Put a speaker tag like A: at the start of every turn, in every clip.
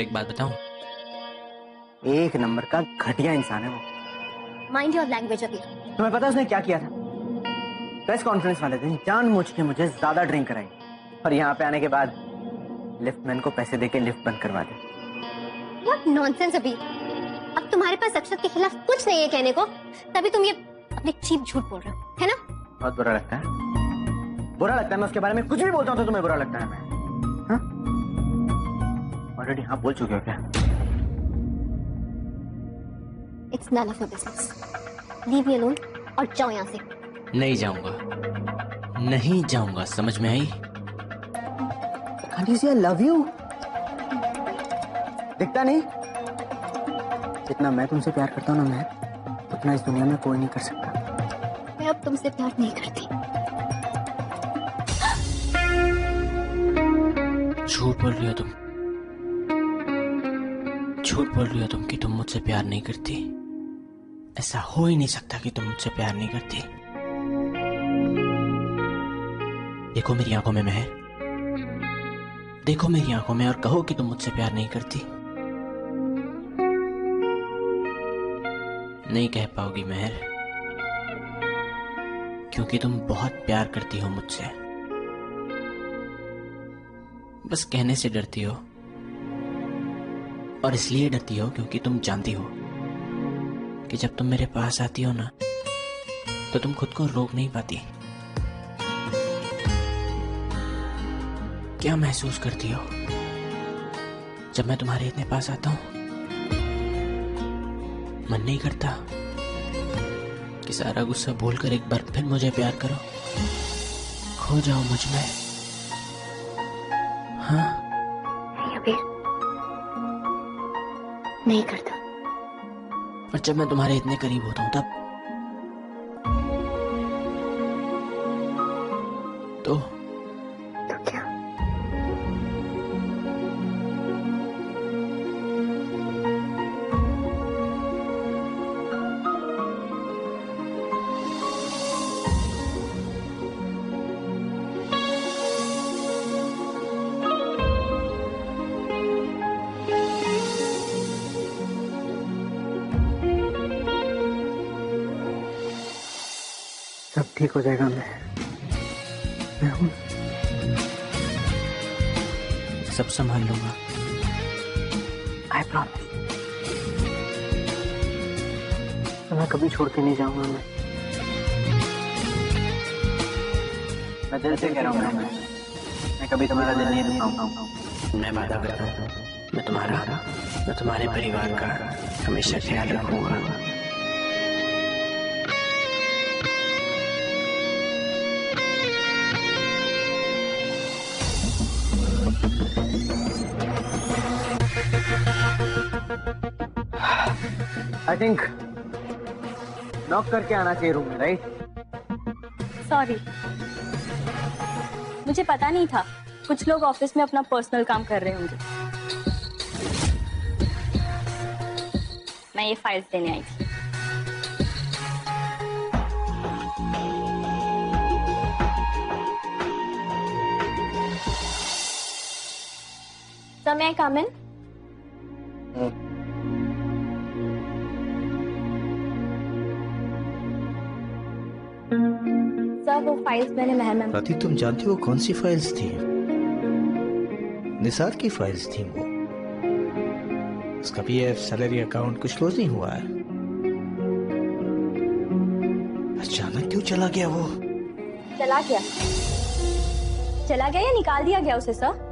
A: एक बात बताऊं,
B: एक नंबर का घटिया इंसान है वो।
C: माइंड योर लैंग्वेज अभी।
B: तुम्हें पता उसने क्या किया था? प्रेस कॉन्फ्रेंस वाले दिन जानबूझ के मुझे ज्यादा ड्रिंक कराई और यहाँ पे आने के बाद लिफ्टमैन को पैसे देके लिफ्ट बंद करवा दी।
C: What nonsense अभी। अब तुम्हारे पास अक्षत के खिलाफ कुछ नहीं है कहने को, तभी तुम ये अपने चीप झूठ बोल रहे हो, है ना?
B: बहुत बुरा लगता है। बुरा लगता है, मैं उसके बारे में कुछ भी बोलता हूँ तो तुम्हें बुरा लगता है। मैं ऑलरेडी हाँ बोल चुके हो क्या?
C: It's none of your business. Leave me alone और जाओ यहाँ से।
A: नहीं जाऊंगा, नहीं जाऊंगा, समझ में आई?
B: I love you। दिखता नहीं? जितना मैं तुमसे प्यार करता हूँ ना मैं, उतना इस दुनिया में कोई नहीं कर सकता।
C: मैं अब तुमसे प्यार नहीं करती।
A: झूठ बोल रही हो तुम, झूठ बोल रही हो तुम कि तुम मुझसे प्यार नहीं करती। ऐसा हो ही नहीं सकता कि तुम मुझसे प्यार नहीं करती। देखो मेरी आंखों में महर, देखो मेरी आंखों में और कहो कि तुम मुझसे प्यार नहीं करती। नहीं कह पाओगी महर, क्योंकि तुम बहुत प्यार करती हो मुझसे। बस कहने से डरती हो, और इसलिए डरती हो क्योंकि तुम जानती हो कि जब तुम मेरे पास आती हो ना, तो तुम खुद को रोक नहीं पाती। क्या महसूस करती हो जब मैं तुम्हारे इतने पास आता हूं? मन नहीं करता कि सारा गुस्सा भूलकर एक बार फिर मुझे प्यार करो, खो जाओ मुझ में? हाँ?
C: नहीं अभी नहीं करता।
A: और जब मैं तुम्हारे इतने करीब होता हूं तब तो
C: क्या?
B: सब ठीक हो जाएगा। मैं हूँ।
A: सब संभाल लूंगा।
B: I promise. मैं कभी छोड़ के नहीं जाऊंगा। मैं दिल से कह रहा हूँ, मैं कभी तुम्हारा दिल नहीं दुखाऊंगा।
A: मैं वादा करता हूँ, मैं तुम्हारे परिवार का हमेशा ख्याल रखूंगा।
B: आई थिंक नॉक करके आना चाहिए रूम में, राइट?
D: सॉरी, मुझे पता नहीं था। कुछ लोग ऑफिस में अपना पर्सनल काम कर रहे होंगे। मैं ये फाइल्स देने आई थी। समय कम इन। सर वो फाइल्स मैंने महर मैम।
E: राती, तुम जानती हो कौन सी फाइल्स थी? निसार की फाइल्स थी वो। उसका पीएफ, सैलरी अकाउंट कुछ क्लोज नहीं हुआ है। अचानक क्यों चला गया वो?
D: चला गया? चला गया या निकाल दिया गया उसे sir?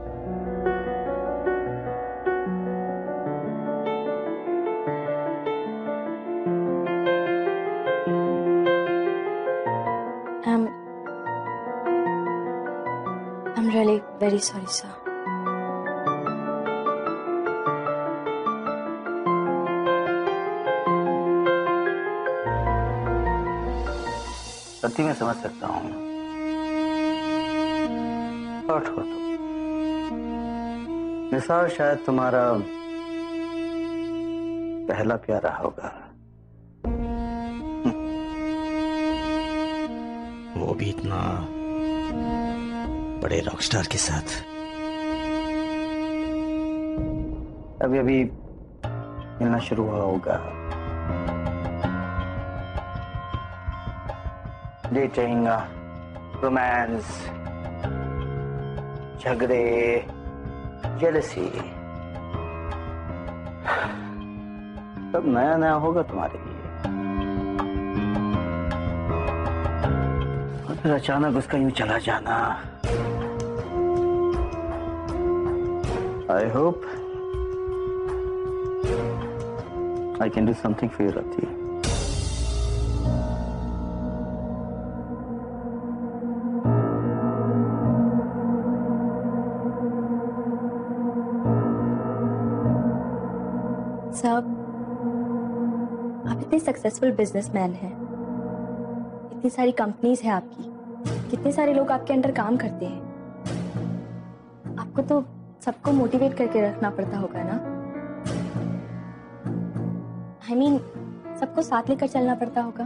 D: I'm really very sorry, sir.
B: सच्ची मैं समझ सकता हूँ। हर्ट हो तो निसार शायद तुम्हारा पहला प्यार रहा होगा।
E: वो भी इतना बड़े रॉकस्टार के साथ।
B: अभी अभी मिलना शुरू हुआ होगा। डेटिंग, रोमांस, झगड़े, जेलसी, सब नया नया होगा तुम्हारे लिए। और फिर अचानक उसका यूं चला जाना। I hope I can do something for you, Rati.
D: साहब, आप इतने सक्सेसफुल बिजनेसमैन हैं, इतनी सारी कंपनीज हैं आपकी, कितने सारे लोग आपके अंडर काम करते हैं। आपको तो सबको मोटिवेट करके रखना पड़ता होगा ना। I mean, सबको साथ लेकर चलना पड़ता होगा।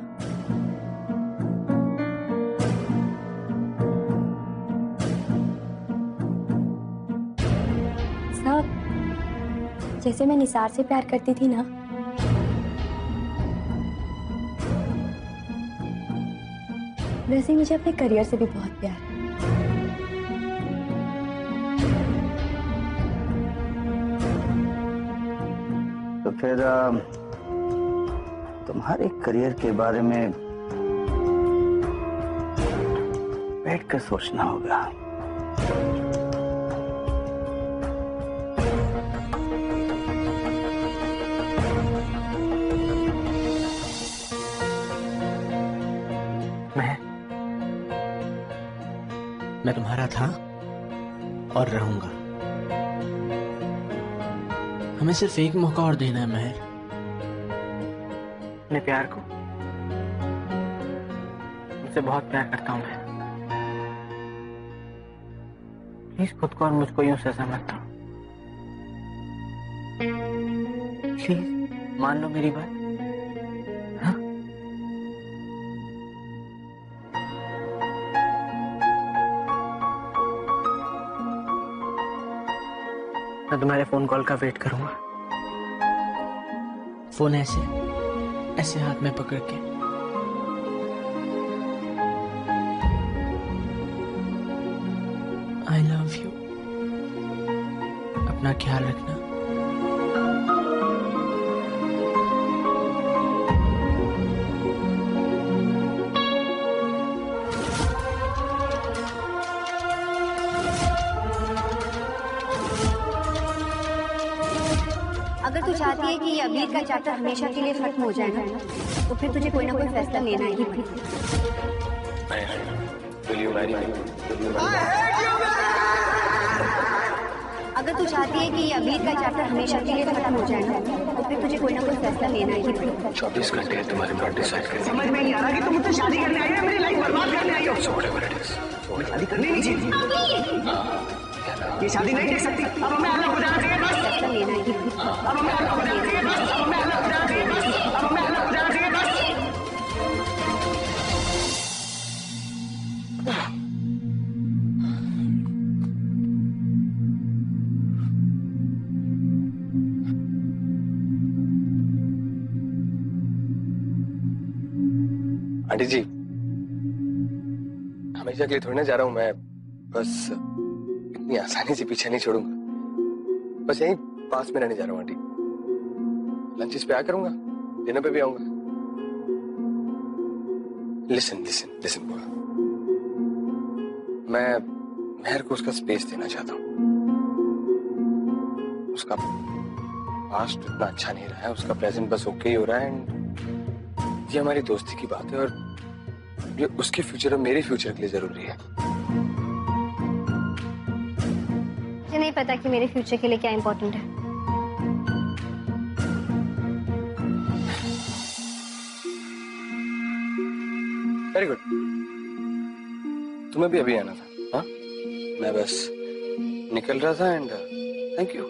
D: साहब, जैसे मैं निसार से प्यार करती थी ना, वैसे ही मुझे अपने करियर से भी बहुत प्यार है।
B: तो फिर तुम्हारे करियर के बारे में बैठकर सोचना होगा।
A: मैं तुम्हारा था और रहूंगा। हमें सिर्फ एक मौका और देना है महर।
B: अपने प्यार को, मुझसे बहुत प्यार करता हूं मैं। प्लीज खुद को और मुझको यूं सजा मत दो। प्लीज मान लो मेरी बात। हाँ? मैं तुम्हारे फोन कॉल का वेट करूंगा।
A: फोन ऐसे ऐसे हाथ में पकड़ के। I love you. अपना ख्याल रखना।
C: अगर तू चाहती है कि ये अबीर का चैप्टर हमेशा के लिए खत्म हो जाए ना, तो फिर तुझे कोई ना कोई फैसला लेना ही पड़ेगा। अगर तू चाहती है कि ये अबीर का चैप्टर हमेशा के लिए खत्म हो जाए ना, तो फिर तुझे कोई ना कोई फैसला लेना ही पड़ेगा।
F: 24 घंटे है तुम्हारे पास डिसाइड करने।
G: समझ में नहीं आ रहा कि तुम मुझसे शादी करने आई हो, मेरी लाइफ बर्बाद करने आई हो।
F: So whatever it is.
G: शादी करनी नहीं चाहिए। ये शादी नहीं कर सकती। अब हमें अलग हो जाना चाहिए बस।
C: फैसला लेना ही पड़ेगा।
G: अब हमें अलग हो जाना चाहिए बस। अब हमें अलग हो जाना चाहिए बस। अब हमें अलग हो जाना चाहिए बस।
F: आंटी जी, हमेशा के लिए थोड़ी ना जा रहा हूँ मैं। बस इतनी आसानी से पीछे नहीं छोड़ूंगा। बस यहीं पास में रहने जा रहा हूँ आंटी। लंचेस पे आ करूंगा, डिनर पे भी आऊंगा। लिसन लिसन लिसन बुआ, मैं महर को उसका स्पेस देना चाहता हूँ। उसका पास्ट इतना अच्छा नहीं रहा है, उसका प्रेजेंट बस ओके ही हो रहा है। एंड ये हमारी दोस्ती की बात है और ये उसके फ्यूचर और मेरे फ्यूचर के लिए जरूरी है।
C: मुझे नहीं पता कि मेरे फ्यूचर के लिए क्या इंपॉर्टेंट है।
F: Very good. तुम्हें भी अभी आना था? हाँ, मैं बस निकल रहा था। एंड थैंक यू,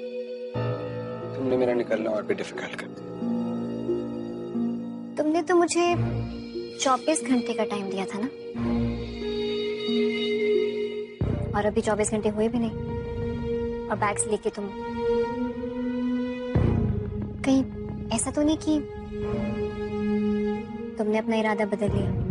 F: तुमने मेरा निकलना और भी डिफिकल्ट कर दिया।
C: तुमने तो मुझे 24 घंटे का टाइम दिया था ना, और अभी 24 घंटे हुए भी नहीं, और बैग्स लेके तुम कहीं ऐसा तो नहीं कि तुमने अपना इरादा बदल लिया?